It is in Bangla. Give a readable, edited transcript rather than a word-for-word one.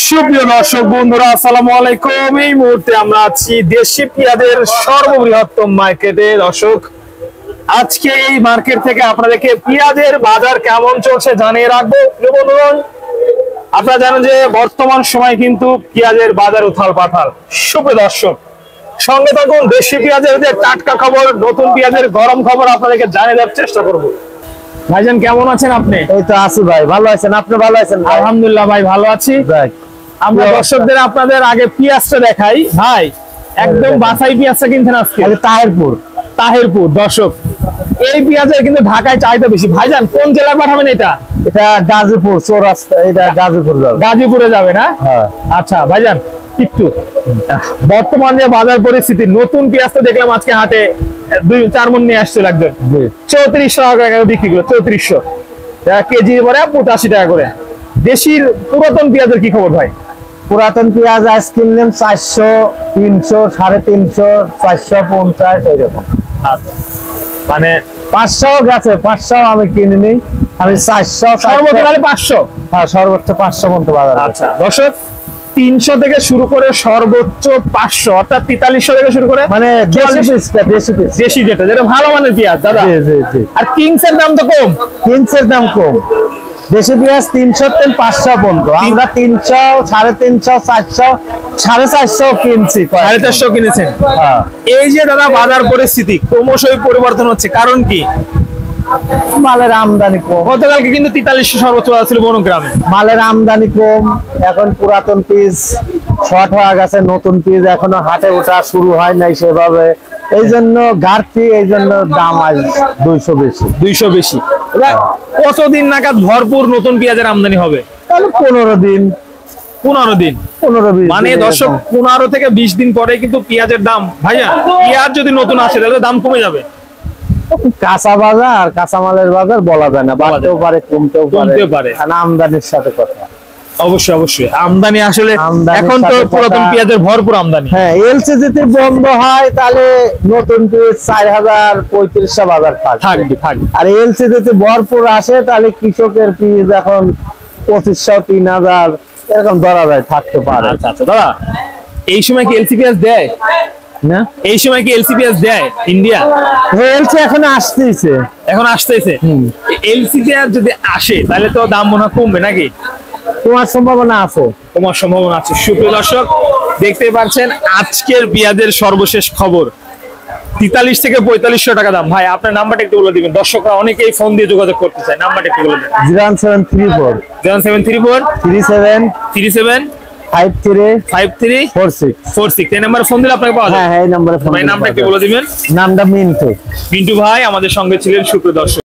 সুপ্রিয় দর্শক বন্ধুরা, আসসালামু আলাইকুম। এই মুহূর্তে আমরা আছি দেশি পেঁয়াজের সর্ববৃহত্তম মার্কেটে। দর্শক, আজকে এই মার্কেট থেকে আপনাদেরকে পেঁয়াজের বাজার কেমন চলছে জানিয়ে রাখবো। প্রিয় বন্ধুগণ, আপনারা জানেন যে বর্তমান সময় কিন্তু পেঁয়াজের বাজার উথাল পাথাল। সুপ্রিয় দর্শক, সঙ্গে থাকুন, দেশি পেঁয়াজের যে টাটকা খবর, নতুন পেঁয়াজের গরম খবর আপনাদেরকে জানিয়ে দেওয়ার চেষ্টা করবো। ভাইজান কেমন আছেন আপনি? এই তো আছি ভাই, ভালো আছেন? আপনি ভালো আছেন? আলহামদুলিল্লাহ ভাই, ভালো আছি। আমরা দর্শকদের আপনাদের আগে পেঁয়াজটা দেখাই ভাই, একদম বাছাই পেঁয়াজটা কিনছেন আজকে তাহিরপুর। দর্শক, এই পেঁয়াজের কিন্তু ঢাকায় চাহিদা বেশি। ভাইজান কোন জেলায় পাঠাবেন এটা? এটা গাজীপুর চৌরাস্তা, এটা গাজীপুরে যাবে না? আচ্ছা ভাইজান, একটু বর্তমান যে বাজার পরিস্থিতি, নতুন পেঁয়াজটা দেখলাম আজকে হাটে 2-4 মণ নিয়ে আসছে একজন, 3400 টাকা বিক্রি করলো। 3400 কেজি পরে 85 টাকা করে। দেশির পুরাতন পেঁয়াজের কি খবর ভাই? পুরাতন পেঁয়াজ আজ কিনলাম 400, 300, 350, 450 এরকম। মানে 500 গেছে, 500 আমি কিনিনি, আমি 400 সর্বোচ্চ 500। হ্যাঁ, সর্বোচ্চ 500 মতো বাজার। আচ্ছা দর্শক, 300 থেকে শুরু করে সর্বোচ্চ 500, অর্থাৎ 4300 থেকে শুরু করে, মানে দেশি যেটা ভালো মানের পেঁয়াজ দাদা। আর কিংস এর দাম তো কম, কিংসের দাম কম। দেশি পেঁয়াজ 300 থেকে 500 পর্যন্ত, আমরা 300, 350, 400, 450 কিনছি। 450 কিনেছেন। এই যে দাদা বাজার পরিস্থিতি ক্রমশই পরিবর্তন হচ্ছে, কারণ কি? মালের আমদানি কম। গতকালকে কিন্তু 4300 সর্বোচ্চ ছিল বনগ্রামে। মালের আমদানি কম, এখন পুরাতন পিস শর্ট হয়ে গেছে, নতুন পিস এখনো হাটে ওঠা শুরু হয় নাই সেভাবে, এই জন্য ঘাটতি, এই জন্য দাম আজ 200 বেশি। কতদিন নাগাদ ভরপুর নতুন পেঁয়াজের আমদানি হবে? তাহলে 15 দিন। মানে দর্শক, 15 থেকে 20 দিন পরে কিন্তু পেঁয়াজের দাম, ভাইয়া পেঁয়াজ যদি নতুন আসে তাহলে দাম কমে যাবে। কাঁচা বাজার, কাঁচা মালের বাজার বলা যায় না, বাড়তেও পারে কমতেও পারে, আমদানির সাথে কথা। অবশ্যই আমদানি আসলে এখন তো পুরাতন পেঁয়াজের ভরপুর আমদানি। হ্যাঁ, এলসি যদি বন্ধ হয় তাহলে নতুন পেঁয়াজ 4000-3500 বাজার থাকবে। আর এলসি যদি ভরপুর আসে তাহলে কৃষকের পেঁয়াজ এখন 2500-3000 এরকম ধরা যায়, থাকতে পারে। আচ্ছা দাদা, এই সময় কি এলসি পেঁয়াজ দেয় না? এই সময় কি এলসি পেঁয়াজ দেয় ইন্ডিয়া? এলসি এখন আসতেছে। এলসি পেঁয়াজ যদি আসে তাহলে তো দাম মনে হয় কমবে নাকি? তোমার সম্ভাবনা আছে। সুপ্রিয় দর্শক, দেখতে পাচ্ছেন আজকের পেঁয়াজের সর্বশেষ খবর, 43 থেকে 4500 টাকা দাম। ভাই আপনার নাম্বারটা একটু বলে দিবেন, দর্শকরা অনেকেই ফোন দিয়ে যোগাযোগ করতে চায়, নাম্বারটা একটু বলে দিন। 0734 37 37 53 46। এই নাম্বারে ফোন দিলে আপনাকে পাওয়া যাবে। হ্যাঁ, এই নাম্বারে ফোন। ভাই নামটা একটু বলে দিবেন। নামটা মিন্টু ভাই আমাদের সঙ্গে ছিলেন। সুপ্রিয় দর্শক।